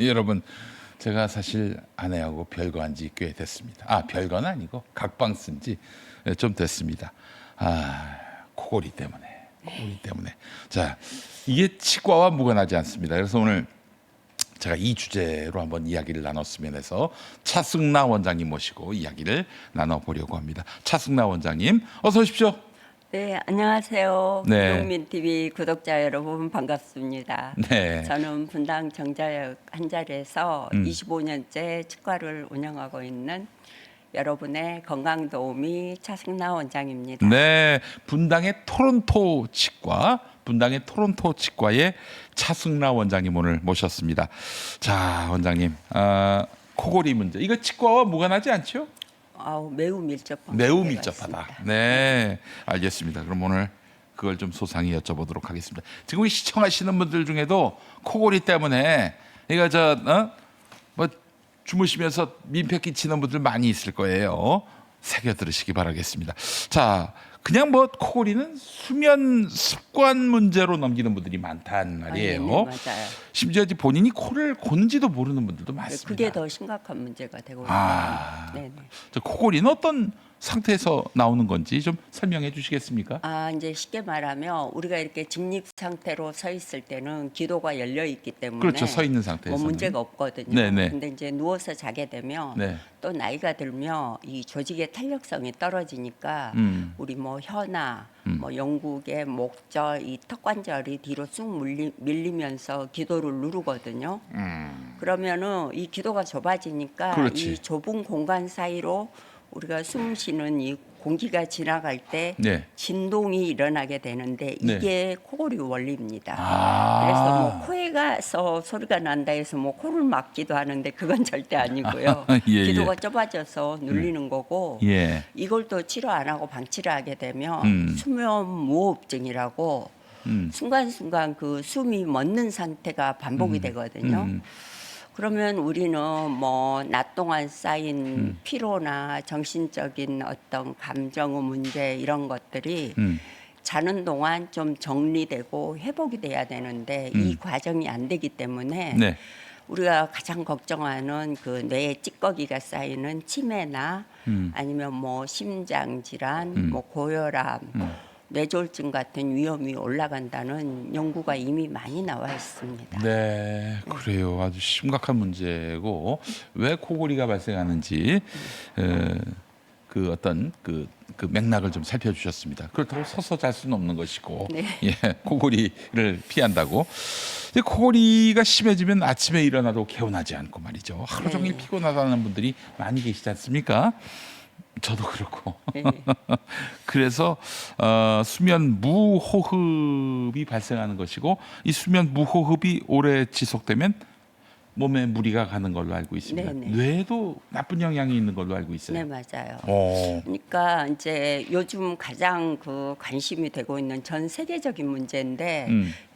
여러분, 제가 사실 아내하고 별거한 지 꽤 됐습니다. 별거는 아니고 각방 쓴 지 좀 됐습니다. 코골이 때문에. 코골이 때문에. 자, 이게 치과와 무관하지 않습니다. 그래서 오늘 제가 이 주제로 한번 이야기를 나눴으면 해서 차승나 원장님 모시고 이야기를 나눠보려고 합니다. 차승나 원장님, 어서 오십시오. 네, 안녕하세요. 네. 김용민 TV 구독자 여러분 반갑습니다. 네. 저는 분당 정자역 한자리에서 25년째 치과를 운영하고 있는 여러분의 건강 도우미 차승나 원장입니다. 네, 분당의 토론토 치과의 차승나 원장님 오늘 모셨습니다. 자, 원장님, 코골이 문제 이거 치과와 무관하지 않죠? 매우 밀접한 매우 문제가 밀접하다. 있습니다. 네, 알겠습니다. 그럼 오늘 그걸 좀 소상히 여쭤보도록 하겠습니다. 지금 이 시청하시는 분들 중에도 코골이 때문에 이거 뭐 주무시면서 민폐 끼치는 분들 많이 있을 거예요. 새겨 들으시기 바라겠습니다. 자, 그냥 뭐 코골이는 수면 습관 문제로 넘기는 분들이 많단 말이에요. 네, 맞아요. 심지어 본인이 코를 고는지도 모르는 분들도 많습니다. 그게 더 심각한 문제가 되고 있습니다. 네. 저 코골이는 어떤 상태에서 나오는 건지 좀 설명해 주시겠습니까? 이제 쉽게 말하면 우리가 이렇게 직립 상태로 서 있을 때는 기도가 열려 있기 때문에 그렇죠. 서 있는 상태에서 뭐 문제가 없거든요. 네네. 근데 이제 누워서 자게 되면 네. 또 나이가 들면 이 조직의 탄력성이 떨어지니까 우리 뭐 혀나 뭐 영국의 목절, 이 턱관절이 뒤로 쑥 밀리면서 기도를 누르거든요. 그러면은 이 기도가 좁아지니까 그렇지. 이 좁은 공간 사이로 우리가 숨 쉬는 이 공기가 지나갈 때 네. 진동이 일어나게 되는데 이게 코골이 원리입니다. 아. 그래서 뭐 코에 가서 소리가 난다 해서 뭐 코를 막기도 하는데 그건 절대 아니고요. 예, 기도가 좁아져서 눌리는 거고 예. 이걸 또 치료 안 하고 방치를 하게 되면 수면 무호흡증이라고 순간순간 그 숨이 멎는 상태가 반복이 되거든요. 그러면 우리는 뭐 낮 동안 쌓인 피로나 정신적인 어떤 감정의 문제 이런 것들이 자는 동안 좀 정리되고 회복이 돼야 되는데 이 과정이 안 되기 때문에 네. 우리가 가장 걱정하는 그 뇌에 찌꺼기가 쌓이는 치매나 아니면 뭐 심장 질환, 뭐 고혈압, 뇌졸중 같은 위험이 올라간다는 연구가 이미 많이 나와 있습니다. 네, 그래요. 아주 심각한 문제고 왜 코골이가 발생하는지 그 어떤 그 맥락을 좀 살펴주셨습니다. 그렇다고 서서 잘 수는 없는 것이고, 네. 예, 코골이를 피한다고. 근데 코골이가 심해지면 아침에 일어나도 개운하지 않고 말이죠. 하루 종일 네. 피곤하다는 분들이 많이 계시지 않습니까? 저도 그렇고. 네. 그래서 수면 무호흡이 발생하는 것이고 이 수면 무호흡이 오래 지속되면 몸에 무리가 가는 걸로 알고 있습니다. 네네. 뇌에도 나쁜 영향이 있는 걸로 알고 있어요. 네, 맞아요. 오. 그러니까 이제 요즘 가장 그 관심이 되고 있는 전 세계적인 문제인데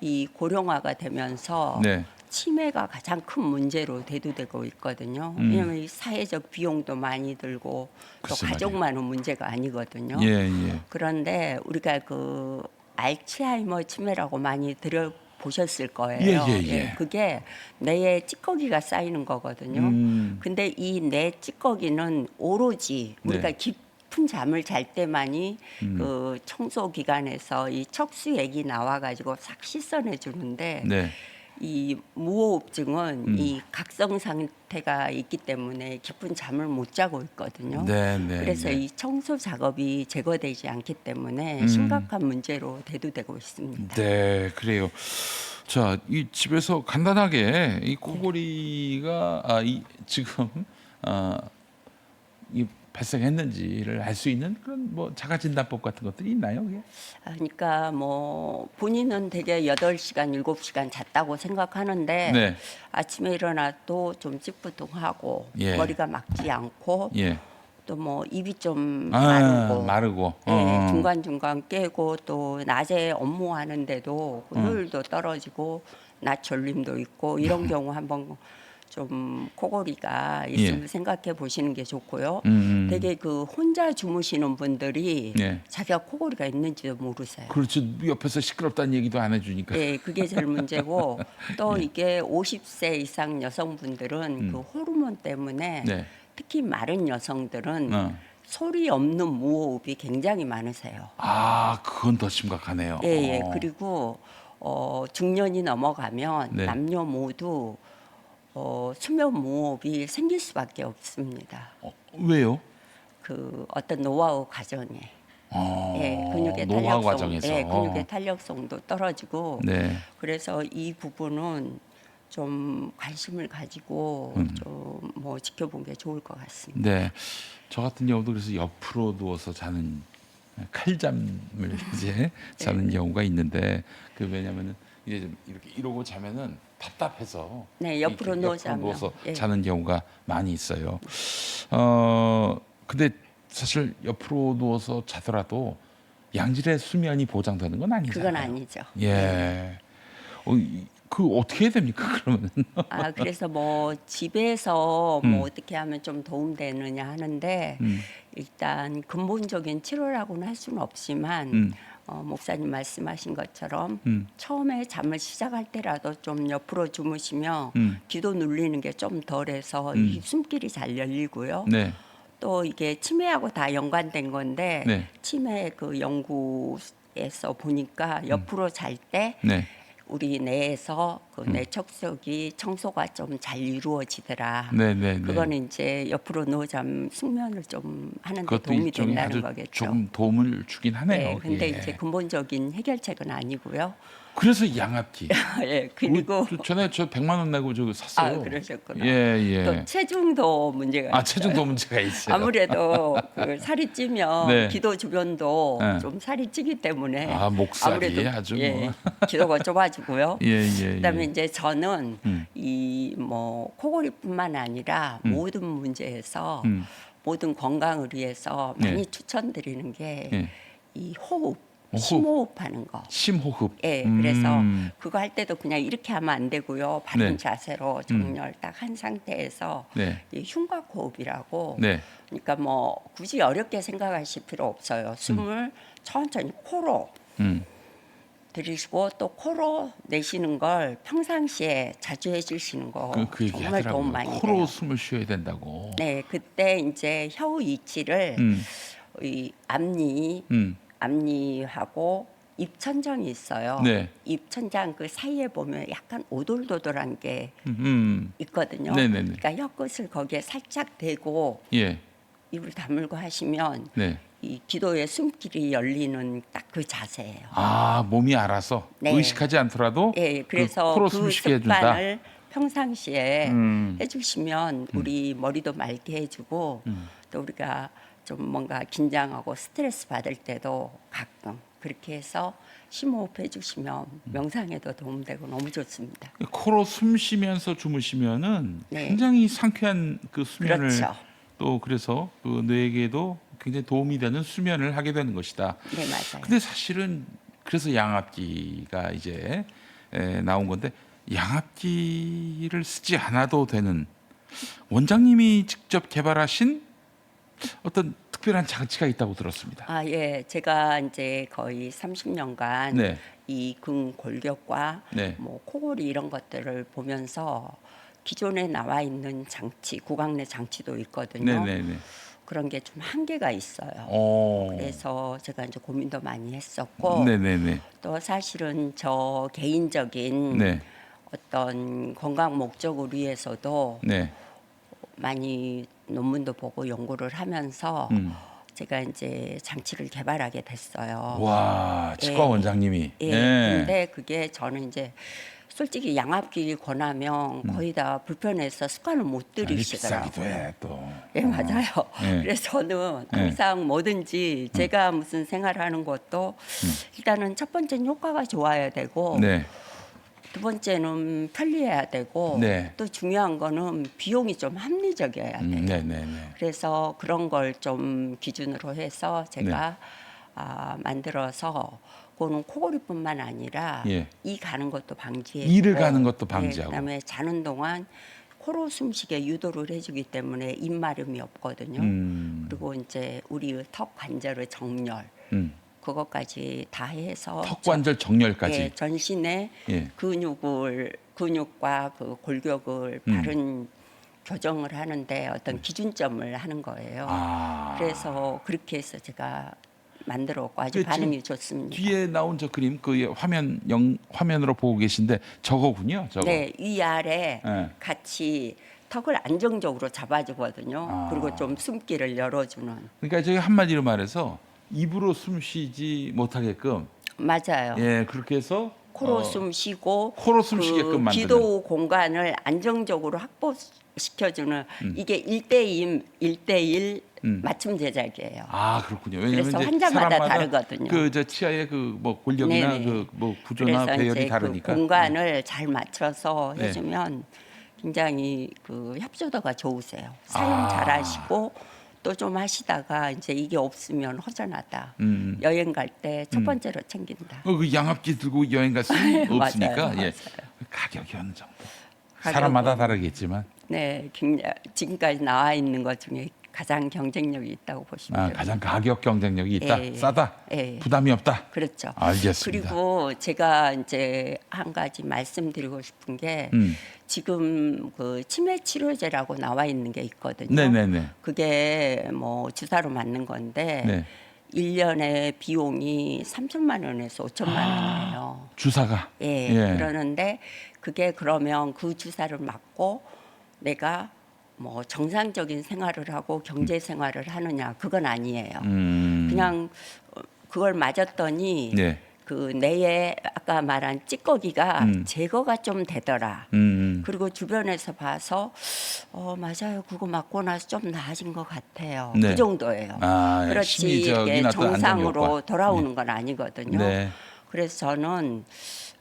이 고령화가 되면서 네. 치매가 가장 큰 문제로 대두되고 있거든요. 왜냐하면 이 사회적 비용도 많이 들고 또 글쎄 가족만의 문제가 아니거든요. 예, 예. 그런데 우리가 그 알츠하이머 치매라고 많이 들어보셨을 거예요. 예. 그게 뇌에 찌꺼기가 쌓이는 거거든요. 근데 이 뇌 찌꺼기는 오로지 우리가 네. 깊은 잠을 잘 때만이 그 청소 기관에서 이 척수액이 나와가지고 싹 씻어내 주는데 네. 이 무호흡증은 이 각성 상태가 있기 때문에 깊은 잠을 못 자고 있거든요. 네. 그래서 이 청소 작업이 제거되지 않기 때문에 심각한 문제로 대두되고 있습니다. 네, 그래요. 자, 이 집에서 간단하게 이 코골이가 지금 이 발생했는지를 알 수 있는 그런 뭐 자가 진단법 같은 것들이 있나요? 그게? 그러니까 뭐 본인은 되게 8시간, 7시간 잤다고 생각하는데 네. 아침에 일어나도 좀 찌뿌둥하고 예. 머리가 막지 않고 예. 또 뭐 입이 좀 마르고 마르고. 네, 중간중간 깨고 또 낮에 업무하는데도 효율도 떨어지고 낮 졸림도 있고 이런 경우 한번 좀 코골이가 있으면 예. 생각해 보시는 게 좋고요. 음. 되게 그 혼자 주무시는 분들이 예. 자기가 코골이가 있는지도 모르세요. 그렇죠. 옆에서 시끄럽다는 얘기도 안 해주니까. 예, 그게 제일 문제고 또 예. 이게 50세 이상 여성분들은 그 호르몬 때문에 네. 특히 마른 여성들은 어. 소리 없는 무호흡이 굉장히 많으세요. 아, 그건 더 심각하네요. 예, 예. 그리고 중년이 넘어가면 네. 남녀 모두 수면 무호흡이 생길 수밖에 없습니다. 왜요? 그 어떤 노하우 과정에 예, 근육의 노화 탄력성, 과정에서. 예, 근육의 탄력성도 떨어지고 네. 그래서 이 부분은 좀 관심을 가지고 좀 뭐 지켜본 게 좋을 것 같습니다. 네. 저 같은 경우도 그래서 옆으로 누워서 자는 칼잠을 이제 자는 경우가 있는데 그 왜냐면은 이제 좀 이렇게 이러고 자면은 답답해서 네, 옆으로 이렇게 누워서 누워서 예. 자는 경우가 많이 있어요. 근데 사실 옆으로 누워서 자더라도 양질의 수면이 보장되는 건 아니잖아요. 그건 아니죠. 예. 그 어떻게 해야 됩니까? 그러면 아, 그래서 뭐 집에서 음. 뭐 어떻게 하면 좀 도움되느냐 하는데 일단 근본적인 치료라고는 할 수는 없지만 목사님 말씀하신 것처럼 처음에 잠을 시작할 때라도 좀 옆으로 주무시면 귀도 눌리는 게 좀 덜해서 이 숨길이 잘 열리고요. 네. 또 이게 치매하고 다 연관된 건데 네. 치매 그 연구에서 보니까 옆으로 잘 때 네. 우리 뇌에서 그 뇌척석이 청소가 좀 잘 이루어지더라. 네, 네, 네. 그거는 이제 옆으로 누워잠 숙면을 좀 하는 데 그것도 도움이 일종의 된다는 아주 거겠죠. 조금 도움을 주긴 하네요. 네, 근데 예. 이제 근본적인 해결책은 아니고요. 그래서 양압기. 예, 그리고 전에 저 100만 원 내고 저 샀어요. 아, 그러셨구나. 예. 또 체중도 문제가 있어요. 체중도 문제가 있어요. 아무래도 그 살이 찌면 네. 기도 주변도 네. 좀 살이 찌기 때문에 목살이 아무래도 아주 예, 뭐. 기도가 좁아지고요. 예. 그다음에 이제 저는 음. 이 뭐 코골이뿐만 아니라 모든 문제에서 모든 건강을 위해서 많이 네. 추천드리는 게 예. 이 호흡, 호흡. 심호흡하는 거. 심호흡. 예, 그래서 그거 할 때도 그냥 이렇게 하면 안 되고요. 바른 네. 자세로 정렬 딱 한 상태에서 네. 이 흉곽호흡이라고. 네. 그러니까 뭐 굳이 어렵게 생각하실 필요 없어요. 숨을 천천히 코로 음. 들이쉬고 또 코로 내쉬는 걸 평상시에 자주 해주시는 거 그 얘기 정말 도움 하더라고요. 많이 코로 돼요. 숨을 쉬어야 된다고. 네, 그때 이제 혀의 위치를 이 앞니하고 입천장이 있어요. 네. 입천장 그 사이에 보면 약간 오돌도돌한 게 있거든요. 네네네. 그러니까 혀끝을 거기에 살짝 대고 예. 입을 다물고 하시면 네. 이 기도의 숨길이 열리는 딱 그 자세예요. 몸이 알아서 네. 의식하지 않더라도 예, 그래서 코로 그 숨 쉬게 해준다. 습관을 평상시에 음. 해주시면 우리 머리도 맑게 해주고 또 우리가 좀 뭔가 긴장하고 스트레스 받을 때도 가끔 그렇게 해서 심호흡 해주시면 명상에도 도움되고 너무 좋습니다. 코로 숨 쉬면서 주무시면은 네. 굉장히 상쾌한 그 수면을 그렇죠. 또 그래서 그 뇌에게도 굉장히 도움이 되는 수면을 하게 되는 것이다. 네, 맞아요. 근데 사실은 그래서 양압기가 이제 나온 건데 양압기를 쓰지 않아도 되는 원장님이 직접 개발하신 어떤 특별한 장치가 있다고 들었습니다. 아, 예. 제가 이제 거의 30년간 네. 이 근골격과 네. 뭐 코골이 이런 것들을 보면서 기존에 나와 있는 장치, 구강내 장치도 있거든요. 네네네. 그런 게 좀 한계가 있어요. 그래서 제가 이제 고민도 많이 했었고 네네네. 또 사실은 저 개인적인 네. 어떤 건강 목적을 위해서도 네. 많이 논문도 보고 연구를 하면서 제가 이제 장치를 개발하게 됐어요. 와, 치과 예. 원장님이. 예. 예. 근데 그게 저는 이제 솔직히 양압기 권하면 거의 다 불편해서 습관을 못 비싸기도 들이시더라고요. 해 또. 예, 맞아요. 예. 그래서 저는 항상 뭐든지 제가 무슨 생활하는 것도 일단은 첫 번째는 효과가 좋아야 되고 네. 두 번째는 편리해야 되고 네. 또 중요한 거는 비용이 좀 합리적이어야 돼요. 네네네. 그래서 그런 걸 좀 기준으로 해서 제가 네. 만들어서 그거는 코골이뿐만 아니라 예. 이 가는 것도 방지해 이를 가는 것도 방지하고. 그다음에 자는 동안 코로 숨쉬게 유도를 해주기 때문에 입마름이 없거든요. 그리고 이제 우리 턱 관절의 정렬 그것까지 다 해서 턱 관절 정렬까지. 예, 전신의 예. 근육과 그 골격을 바른 교정을 하는데 어떤 기준점을 하는 거예요. 아. 그래서 그렇게 해서 제가 만들었고 아주 그 반응이 좋습니다. 뒤에 나온 저 그림 그 화면으로 보고 계신데 저거군요. 저거. 네, 위아래 네. 같이 턱을 안정적으로 잡아주거든요. 아. 그리고 좀 숨기를 열어주는. 그러니까 저기 한마디로 말해서 입으로 숨 쉬지 못하게끔 맞아요. 예 그렇게 해서 코로 숨 쉬고 코로 숨 쉬게끔 만드는. 기도 공간을 안정적으로 확보시켜주는 이게 1대1 맞춤 제작이에요. 아 그렇군요. 왜냐면 그래서 이제 환자마다 사람마다 다르거든요. 그 저 치아의 그 뭐 골격이나 네네. 그 뭐 구조나 그래서 배열이 이제 다르니까. 그 공간을 잘 맞춰서 네. 해주면 굉장히 그 협조도가 좋으세요. 사용 아. 잘하시고 또 좀 하시다가 이제 이게 없으면 허전하다. 여행 갈 때 첫 번째로 챙긴다. 그 양압기 들고 여행 갈 수는 없으니까 맞아요, 예. 맞아요. 가격이 어느 정도 가격은- 사람마다 다르겠지만 네, 지금까지 나와 있는 것 중에 가장 경쟁력이 있다고 보시면 됩니다. 가장 가격 경쟁력이 있다. 예, 싸다. 예. 부담이 없다. 그렇죠. 알겠습니다. 그리고 제가 이제 한 가지 말씀드리고 싶은 게 지금 그 치매 치료제라고 나와 있는 게 있거든요. 네네네. 그게 뭐 주사로 맞는 건데 네. 1년에 비용이 3천만 원에서 5천만 원이에요. 주사가. 예, 예. 그러는데 그게 그러면 그 주사를 맞고 내가 뭐 정상적인 생활을 하고 경제 생활을 하느냐 그건 아니에요. 그냥 그걸 맞았더니 네. 그 뇌에 아까 말한 찌꺼기가 제거가 좀 되더라. 그리고 주변에서 봐서 맞아요. 그거 맞고 나서 좀 나아진 것 같아요. 네. 그 정도예요. 아, 그렇지 심리적인 이게 어떤 정상으로 안정효과. 돌아오는 건 아니거든요. 네. 그래서 저는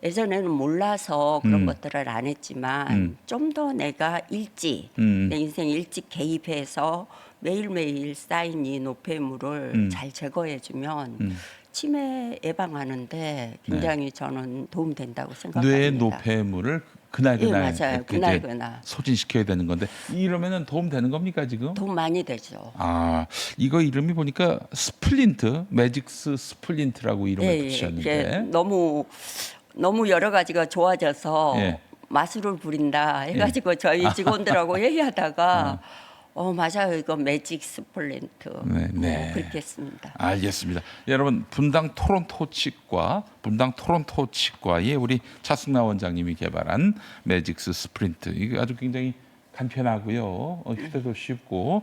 예전에는 몰라서 그런 것들을 안 했지만 좀 더 내가 일찍 내 인생에 일찍 개입해서 매일매일 쌓인 이 노폐물을 잘 제거해주면 치매 예방하는데 굉장히 저는 도움된다고 생각합니다. 뇌의 노폐물을 그날 예, 맞아요. 그날. 소진시켜야 되는 건데 이러면은 도움 되는 겁니까 지금? 도움 많이 되죠. 아 이거 이름이 보니까 스플린트 매직스 스플린트라고 이름을 이게 붙이셨는데 너무 여러 가지가 좋아져서 예. 마술을 부린다 해가지고 저희 직원들하고 얘기하다가 어. 맞아요. 이거 매직 스플린트 네, 네. 뭐 그렇게 했습니다. 알겠습니다. 여러분 분당 토론토 치과의 우리 차승나 원장님이 개발한 매직스 스프린트 이게 아주 굉장히 간편하고요. 휴대도 쉽고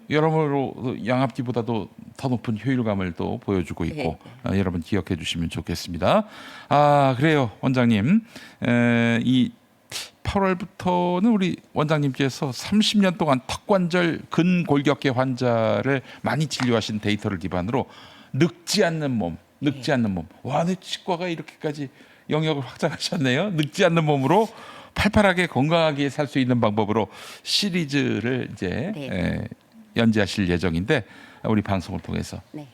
여러모로 양압기보다도 더 높은 효율감을 또 보여주고 있고 여러분 기억해 주시면 좋겠습니다. 아 그래요 원장님 이 8월부터는 우리 원장님께서 30년 동안 턱관절 근골격계 환자를 많이 진료하신 데이터를 기반으로 늙지 않는 몸. 와, 내 치과가 이렇게까지 영역을 확장하셨네요. 늙지 않는 몸으로 팔팔하게 건강하게 살 수 있는 방법으로 시리즈를 이제 연재하실 예정인데 우리 방송을 통해서 네.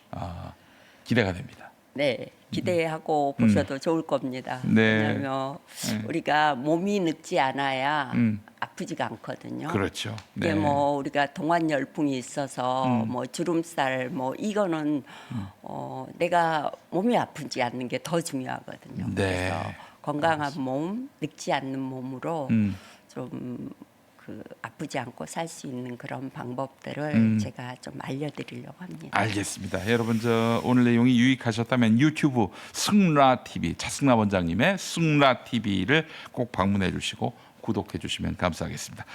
기대가 됩니다. 네, 기대하고 보셔도 좋을 겁니다. 네. 왜냐하면 우리가 몸이 늙지 않아야 아프지가 않거든요. 그렇죠. 이게 뭐 우리가 동안 열풍이 있어서 뭐 주름살 뭐 이거는 내가 몸이 아프지 않는 게 더 중요하거든요. 네. 그래서 건강한 몸, 늙지 않는 몸으로 좀 그 아프지 않고 살 수 있는 그런 방법들을 제가 좀 알려드리려고 합니다. 알겠습니다. 여러분 저 오늘 내용이 유익하셨다면 유튜브 승라 TV 차승라 원장님의 승라 TV를 꼭 방문해 주시고 구독해 주시면 감사하겠습니다.